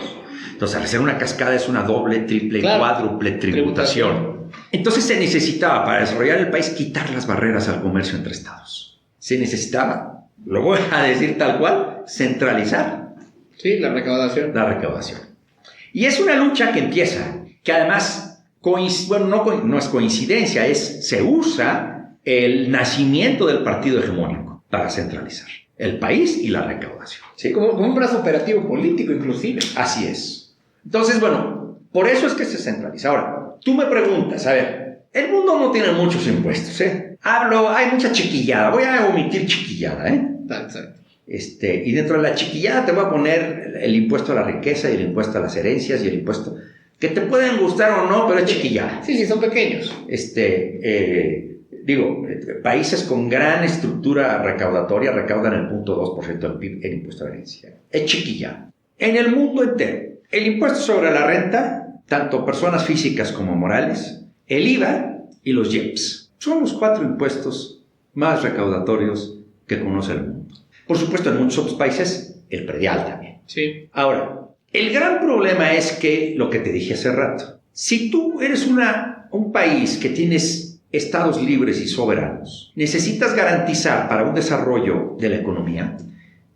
Entonces, al hacer una cascada es una doble, triple, cuádruple tributación. Entonces se necesitaba, para desarrollar el país, quitar las barreras al comercio entre estados. Se necesitaba, lo voy a decir tal cual, centralizar. Sí, la recaudación. Y es una lucha que empieza, que además, no es coincidencia, se usa el nacimiento del partido hegemónico para centralizar el país y la recaudación. Sí, como un brazo operativo político inclusive. Así es. Entonces, por eso es que se centraliza. Ahora, tú me preguntas, el mundo no tiene muchos impuestos, hay mucha chiquillada, voy a omitir chiquillada, Exacto. Y dentro de la chiquillada te voy a poner el impuesto a la riqueza y el impuesto a las herencias y el impuesto que te pueden gustar o no, pero es chiquillada. Sí, son pequeños. Países con gran estructura recaudatoria recaudan el 0.2% del PIB en impuesto a la herencia. Es chiquilla. En el mundo entero, el impuesto sobre la renta, tanto personas físicas como morales, el IVA y los IEPS, son los 4 impuestos más recaudatorios que conoce el mundo. Por supuesto, en muchos otros países, el predial también. Sí. Ahora, el gran problema es que, lo que te dije hace rato, si tú eres un país que tienes estados libres y soberanos, necesitas garantizar para un desarrollo de la economía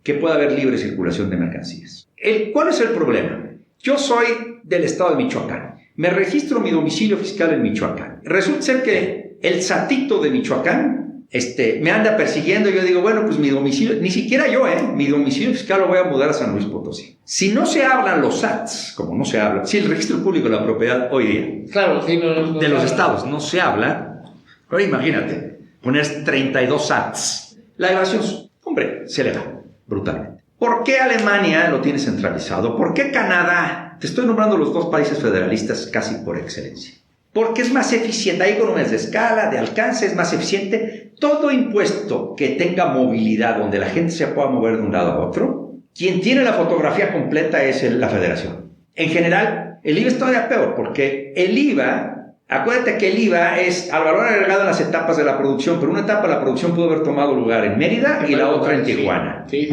que pueda haber libre circulación de mercancías. ¿Cuál es el problema? Yo soy del estado de Michoacán. Me registro mi domicilio fiscal en Michoacán. Resulta ser que el SATito de Michoacán me anda persiguiendo y yo digo, pues mi domicilio, ni siquiera yo, mi domicilio fiscal lo voy a mudar a San Luis Potosí. Si no se hablan los SATs, como no se habla, el registro público de la propiedad hoy día, claro, sí, de los estados no se habla. Pero imagínate, poner 32 SATs. La evasión, se eleva brutalmente. ¿Por qué Alemania lo tiene centralizado? ¿Por qué Canadá? Te estoy nombrando los 2 países federalistas casi por excelencia. Porque es más eficiente, hay economías de escala, de alcance, es más eficiente. Todo impuesto que tenga movilidad, donde la gente se pueda mover de un lado a otro, quien tiene la fotografía completa es la federación. En general, el IVA es todavía peor, porque el IVA... Acuérdate que el IVA es al valor agregado en las etapas de la producción, pero una etapa de la producción pudo haber tomado lugar en Mérida y la otra en Tijuana. Sí.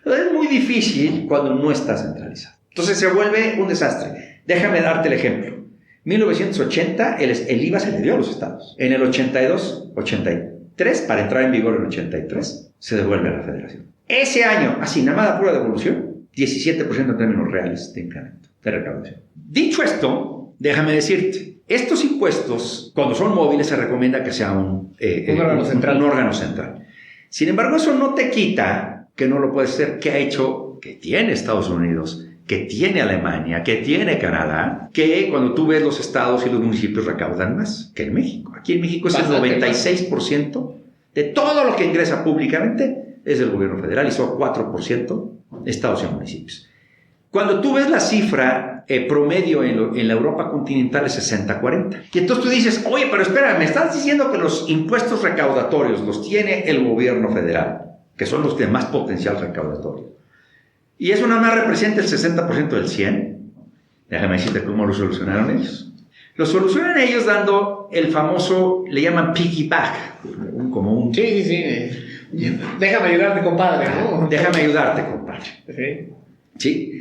Es muy difícil cuando no está centralizado. Entonces se vuelve un desastre. Déjame darte el ejemplo. 1980 el IVA se le dio a los estados. En el 82, 83, para entrar en vigor en el 83, se devuelve a la federación. Ese año, así, nada más pura devolución, 17% en términos reales de incremento, de recaudación. Dicho esto, déjame decirte, estos impuestos, cuando son móviles, se recomienda que sea un órgano central. Sin embargo, eso no te quita que no lo puede hacer, que ha hecho, que tiene Estados Unidos, que tiene Alemania, que tiene Canadá, que cuando tú ves los estados y los municipios recaudan más que en México. Aquí en México es el 96% de todo lo que ingresa públicamente es el gobierno federal y solo 4% estados y municipios. Cuando tú ves la cifra promedio en la Europa continental es 60-40. Y entonces tú dices, oye, pero espera, me estás diciendo que los impuestos recaudatorios los tiene el gobierno federal, que son los de más potencial recaudatorio. Y eso nada más representa el 60% del 100%. Déjame decirte cómo lo solucionaron ellos. Lo solucionan ellos dando el famoso, le llaman piggyback, como un... Sí. Déjame ayudarte, compadre, ¿no? Déjame ayudarte, compadre. Sí.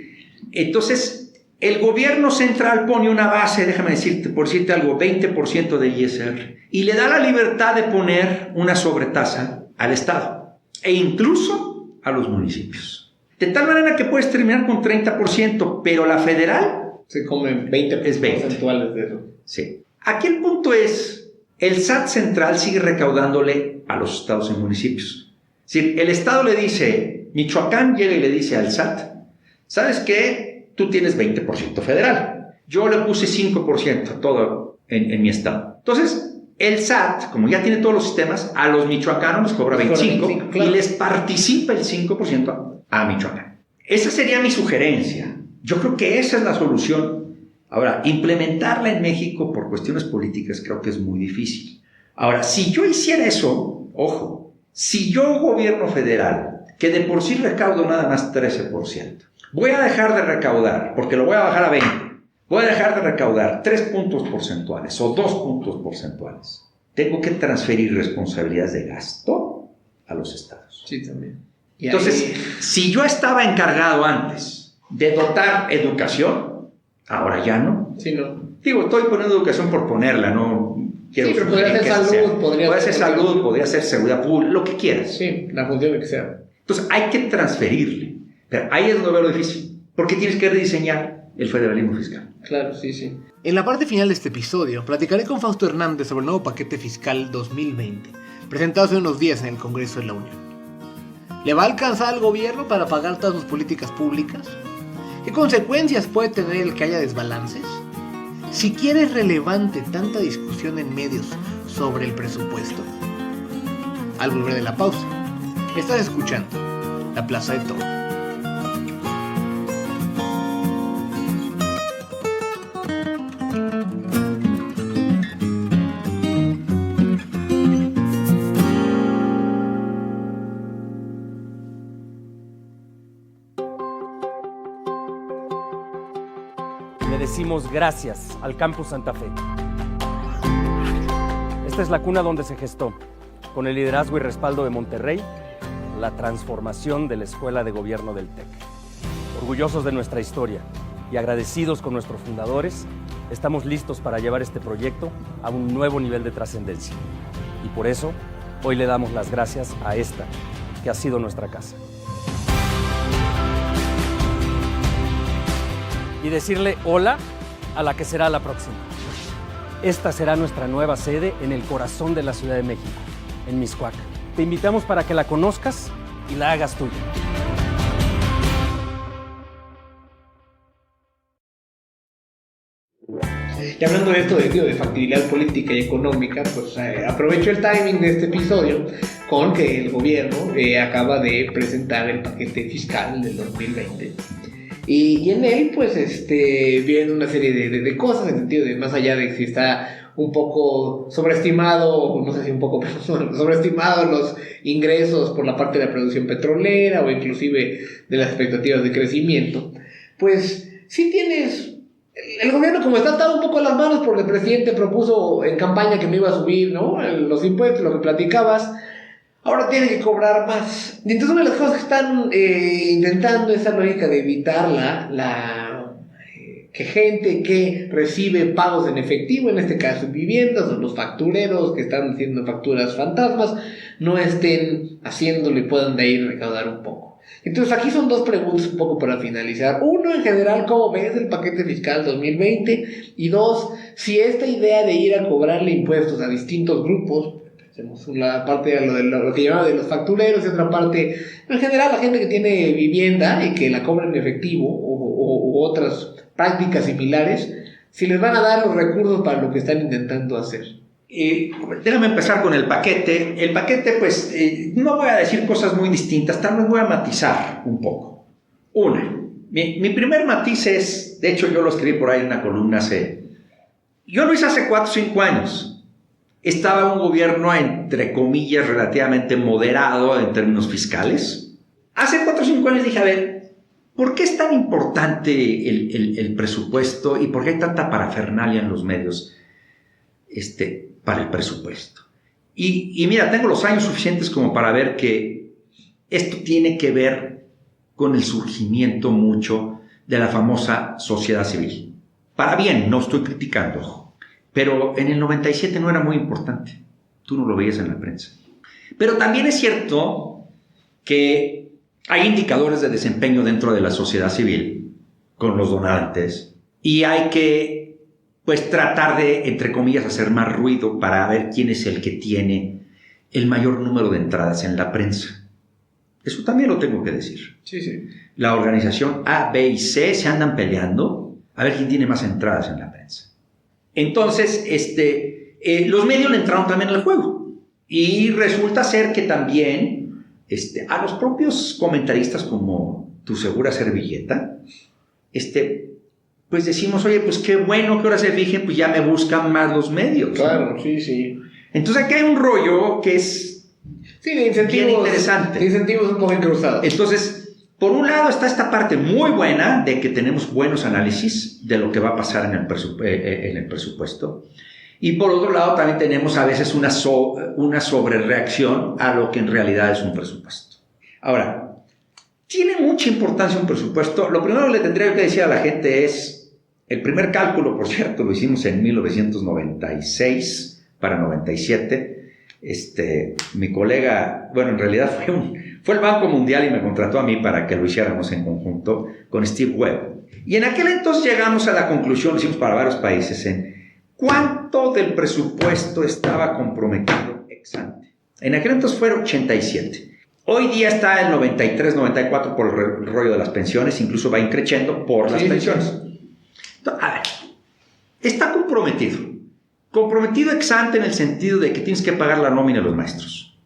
Entonces, el gobierno central pone una base, déjame decirte, por decirte algo, 20% de ISR, y le da la libertad de poner una sobretasa al Estado, e incluso a los municipios. De tal manera que puedes terminar con 30%, pero la federal se come 20 es 20 porcentuales de eso. Sí. Aquí el punto es, el SAT central sigue recaudándole a los estados y municipios. Es decir, el estado le dice, Michoacán llega y le dice al SAT, ¿sabes qué? Tú tienes 20% federal. Yo le puse 5% todo en mi estado. Entonces, el SAT, como ya tiene todos los sistemas, a los michoacanos les cobra 25%, claro, y les participa el 5% a Michoacán. Esa sería mi sugerencia. Yo creo que esa es la solución. Ahora, implementarla en México por cuestiones políticas creo que es muy difícil. Ahora, si yo hiciera eso, ojo, si yo gobierno federal, que de por sí recaudo nada más 13%, voy a dejar de recaudar, porque lo voy a bajar a 20, voy a dejar de recaudar 3 puntos porcentuales o 2 puntos porcentuales. Tengo que transferir responsabilidades de gasto a los estados. Sí, también. Entonces, si yo estaba encargado antes de dotar educación, ahora ya no. Sí, no. Digo, estoy poniendo educación por ponerla, no quiero... Sí, pero podría ser salud, podría ser salud, podría ser seguridad pública, lo que quieras. Sí, la función que sea. Entonces, hay que transferirle. Pero ahí es donde veo lo difícil, porque tienes que rediseñar el federalismo fiscal. Claro, sí. En la parte final de este episodio, platicaré con Fausto Hernández sobre el nuevo paquete fiscal 2020, presentado hace unos días en el Congreso de la Unión. ¿Le va a alcanzar al gobierno para pagar todas sus políticas públicas? ¿Qué consecuencias puede tener el que haya desbalances? ¿Siquiera es relevante tanta discusión en medios sobre el presupuesto? Al volver de la pausa, estás escuchando La Plaza de Toro. Le decimos gracias al Campus Santa Fe. Esta es la cuna donde se gestó, con el liderazgo y respaldo de Monterrey, la transformación de la Escuela de Gobierno del TEC. Orgullosos de nuestra historia y agradecidos con nuestros fundadores, estamos listos para llevar este proyecto a un nuevo nivel de trascendencia. Y por eso, hoy le damos las gracias a esta, que ha sido nuestra casa. Y decirle hola a la que será la próxima. Esta será nuestra nueva sede en el corazón de la Ciudad de México, en Mixcoac. Te invitamos para que la conozcas y la hagas tuya. Y hablando de esto de factibilidad política y económica, pues aprovecho el timing de este episodio con que el gobierno acaba de presentar el paquete fiscal del 2020. Y en él, pues, vienen una serie de cosas, en el sentido de, más allá de si está un poco sobreestimado, no sé si un poco, pero sobreestimado los ingresos por la parte de la producción petrolera o inclusive de las expectativas de crecimiento, pues, sí tienes... El gobierno, como está atado un poco a las manos porque el presidente propuso en campaña que no iba a subir, ¿no?, los impuestos, lo que platicabas, ahora tiene que cobrar más. Y entonces una de las cosas que están intentando esa lógica de evitar que gente que recibe pagos en efectivo, en este caso en viviendas, o los factureros que están haciendo facturas fantasmas, no estén haciéndolo y puedan de ahí recaudar un poco. Entonces aquí son dos preguntas un poco para finalizar. Uno, en general, ¿cómo ves el paquete fiscal 2020? Y dos, si esta idea de ir a cobrarle impuestos a distintos grupos, Tenemos una parte de lo que llamamos de los factureros y otra parte, en general, la gente que tiene vivienda y que la cobra en efectivo u otras prácticas similares, si les van a dar los recursos para lo que están intentando hacer. Déjame empezar con el paquete. El paquete, pues, no voy a decir cosas muy distintas, tal vez voy a matizar un poco. Mi primer matiz es, de hecho yo lo escribí por ahí en una columna yo lo hice hace 4 o 5 años. Estaba un gobierno, entre comillas, relativamente moderado en términos fiscales. Hace 4 o 5 años dije, a ver, ¿por qué es tan importante el presupuesto y por qué hay tanta parafernalia en los medios para el presupuesto? Y mira, tengo los años suficientes como para ver que esto tiene que ver con el surgimiento mucho de la famosa sociedad civil. Para bien, no estoy criticando, pero en el 97 no era muy importante. Tú no lo veías en la prensa. Pero también es cierto que hay indicadores de desempeño dentro de la sociedad civil con los donantes y hay que, pues, tratar de, entre comillas, hacer más ruido para ver quién es el que tiene el mayor número de entradas en la prensa. Eso también lo tengo que decir. Sí. La organización A, B y C se andan peleando a ver quién tiene más entradas en la prensa. Entonces, los medios le entraron también al juego. Y resulta ser que también a los propios comentaristas como tu segura servilleta, pues decimos, oye, pues qué bueno que ahora se fijen, pues ya me buscan más los medios. Claro, ¿no? sí. Entonces aquí hay un rollo que es de incentivos, bien interesante. De incentivos un poco encruzados. Entonces, por un lado está esta parte muy buena de que tenemos buenos análisis de lo que va a pasar en el presupuesto. Y por otro lado también tenemos a veces una sobrereacción a lo que en realidad es un presupuesto. Ahora, tiene mucha importancia un presupuesto. Lo primero que le tendría que decir a la gente es, el primer cálculo, por cierto, lo hicimos en 1996 para 97. Mi colega, bueno, en realidad fue el Banco Mundial y me contrató a mí para que lo hiciéramos en conjunto con Steve Webb. Y en aquel entonces llegamos a la conclusión, lo hicimos para varios países, en cuánto del presupuesto estaba comprometido ex ante. En aquel entonces fue 87. Hoy día está el 93, 94 por el rollo de las pensiones, incluso va increciendo por las pensiones. Entonces, a ver, está comprometido. Comprometido ex ante en el sentido de que tienes que pagar la nómina de los maestros.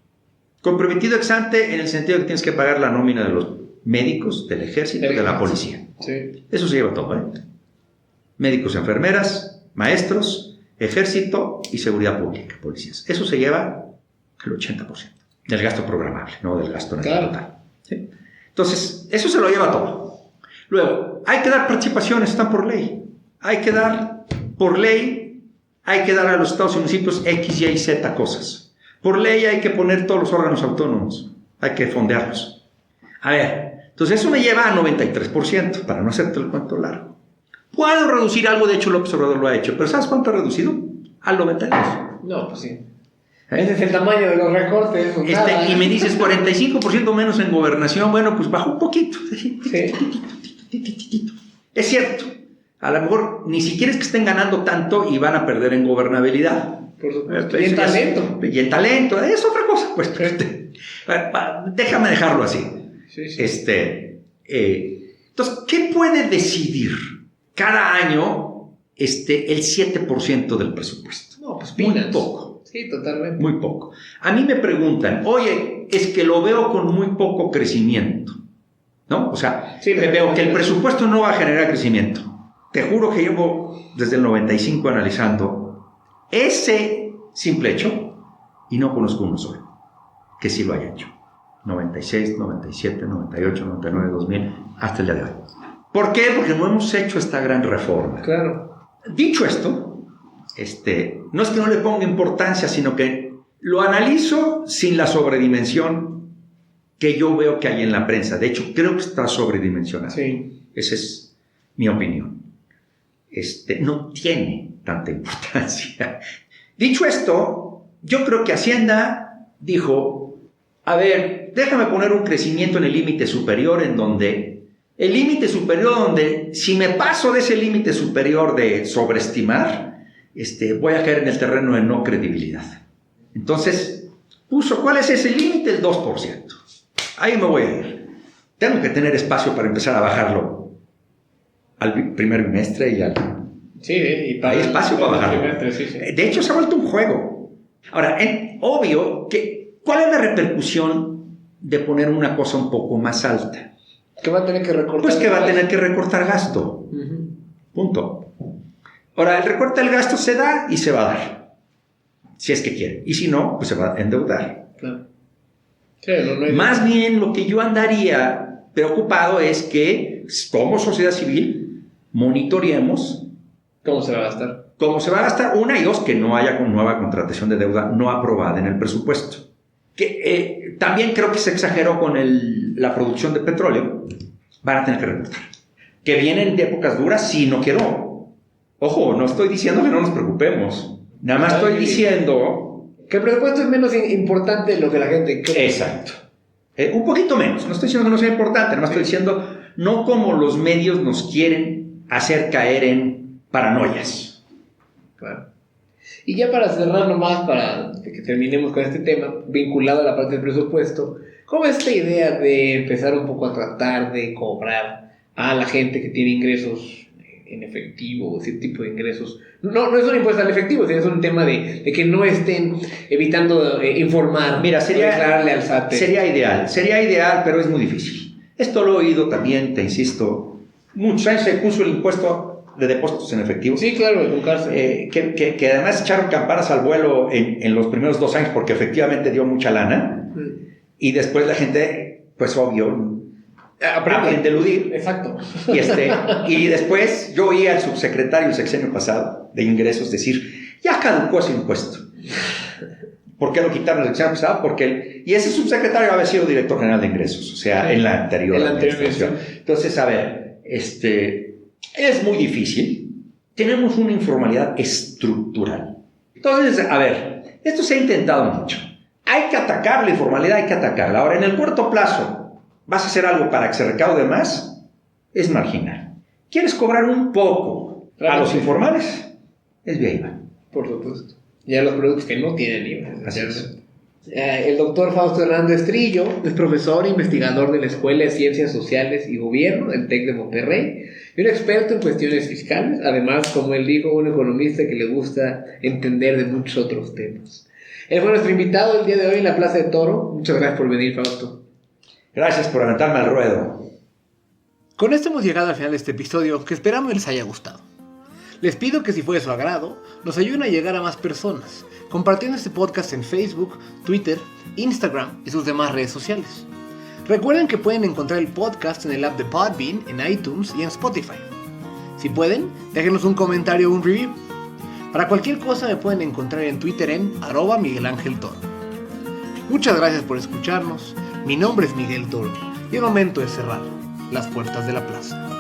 Comprometido ex ante en el sentido de que tienes que pagar la nómina de los médicos, del ejército y de la policía. Sí. Eso se lleva todo, ¿eh? Médicos, enfermeras, maestros, ejército y seguridad pública, policías. Eso se lleva el 80% del gasto programable, no del gasto total. ¿Sí? Entonces, eso se lo lleva todo. Luego, hay que dar participaciones, están por ley. Hay que dar por ley. Hay que dar a los estados y municipios X, Y y Z cosas. Por ley hay que poner todos los órganos autónomos. Hay que fondearlos. A ver, entonces eso me lleva a 93%, para no hacerte el cuento largo. Puedo reducir algo, de hecho López Obrador lo ha hecho, pero ¿sabes cuánto ha reducido? Al 92%. No, pues sí. Ese es el tamaño de los recortes. Y me dices 45% menos en gobernación, bueno, pues bajó un poquito. Sí. Es cierto. A lo mejor ni siquiera es que estén ganando tanto y van a perder en gobernabilidad. Por supuesto. Y en talento. Y en talento, es otra cosa. Pues, déjame dejarlo así. Sí. Entonces, ¿qué puede decidir cada año el 7% del presupuesto? No, pues muy peanuts. poco. Sí, totalmente. Muy poco. A mí me preguntan, oye, es que lo veo con muy poco crecimiento, ¿no? O sea, sí, veo que el presupuesto no va a generar crecimiento. Te juro que llevo desde el 95 analizando ese simple hecho y no conozco uno solo que sí lo haya hecho. 96, 97, 98, 99, 2000, hasta el día de hoy. ¿Por qué? Porque no hemos hecho esta gran reforma. Claro. Dicho esto, no es que no le ponga importancia, sino que lo analizo sin la sobredimensión que yo veo que hay en la prensa. De hecho, creo que está sobredimensionado. Sí. Esa es mi opinión. No tiene tanta importancia. Dicho esto, yo creo que Hacienda dijo, a ver, déjame poner un crecimiento en el límite superior si me paso de ese límite superior de sobreestimar, voy a caer en el terreno de no credibilidad. Entonces, puso, ¿cuál es ese límite? El 2%. Ahí me voy a ir. Tengo que tener espacio para empezar a bajarlo al primer bimestre y al... Sí, y para hay espacio para bajarlo. Sí. De hecho, se ha vuelto un juego. Ahora, obvio, ¿cuál es la repercusión de poner una cosa un poco más alta? ¿Qué va a tener que recortar? Pues que va a tener que recortar gasto. Punto. Ahora, el recorte del gasto se da y se va a dar. Si es que quiere. Y si no, pues se va a endeudar. Claro. Sí, no hay... Más bien, lo que yo andaría preocupado es que, como sociedad civil, monitoreemos ¿Cómo se va a gastar? cómo se va a gastar. Una, y dos, que no haya nueva contratación de deuda no aprobada en el presupuesto. Que también creo que se exageró con la producción de petróleo. Van a tener que recortar. Que vienen de épocas duras, sí, no quedó. Ojo, no estoy diciendo que no nos preocupemos. Nada más estoy diciendo... que el presupuesto es menos importante de lo que la gente cree. Exacto. Un poquito menos. No estoy diciendo que no sea importante. Nada más estoy diciendo no como los medios nos quieren hacer caer en paranoias. Claro. Y ya para cerrar nomás, para que terminemos con este tema, vinculado a la parte del presupuesto, ¿cómo es esta idea de empezar un poco a tratar de cobrar a la gente que tiene ingresos en efectivo, ese tipo de ingresos? No es un impuesto al efectivo, sino es un tema de que no estén evitando informar. Mira, declararle al SAT. Sería ideal, pero es muy difícil. Esto lo he oído también, te insisto, muchos años se puso el impuesto de depósitos en efectivo. Sí, claro, educarse. Que además echaron campanas al vuelo en los primeros 2 años porque efectivamente dio mucha lana. Y después la gente, pues obvio, aprende a eludir. Exacto. Y después yo oí al subsecretario el sexenio pasado de ingresos decir, ya caducó ese impuesto. ¿Por qué lo quitaron el sexenio pasado? Y ese subsecretario había sido director general de ingresos, o sea, en la anterior administración. Entonces, a ver, es muy difícil. Tenemos una informalidad estructural. Entonces, a ver, esto se ha intentado mucho. Hay que atacar la informalidad, hay que atacarla. Ahora, en el corto plazo, ¿vas a hacer algo para que se recaude más? Es marginal. ¿Quieres cobrar un poco a los informales? Es vía IVA. Por supuesto. Ya los productos que no tienen IVA. Así es. El doctor Fausto Hernández Trillo es profesor e investigador de la Escuela de Ciencias Sociales y Gobierno del TEC de Monterrey y un experto en cuestiones fiscales, además, como él dijo, un economista que le gusta entender de muchos otros temas. Él fue nuestro invitado el día de hoy en la Plaza de Toro. Muchas gracias por venir, Fausto. Gracias por aventarme al ruedo. Con esto hemos llegado al final de este episodio, que esperamos les haya gustado. Les pido que si fue de su agrado, nos ayuden a llegar a más personas, compartiendo este podcast en Facebook, Twitter, Instagram y sus demás redes sociales. Recuerden que pueden encontrar el podcast en el app de Podbean, en iTunes y en Spotify. Si pueden, déjenos un comentario o un review. Para cualquier cosa me pueden encontrar en Twitter en @MiguelAngelToro. Muchas gracias por escucharnos. Mi nombre es Miguel Toro y el momento es cerrar las puertas de la plaza.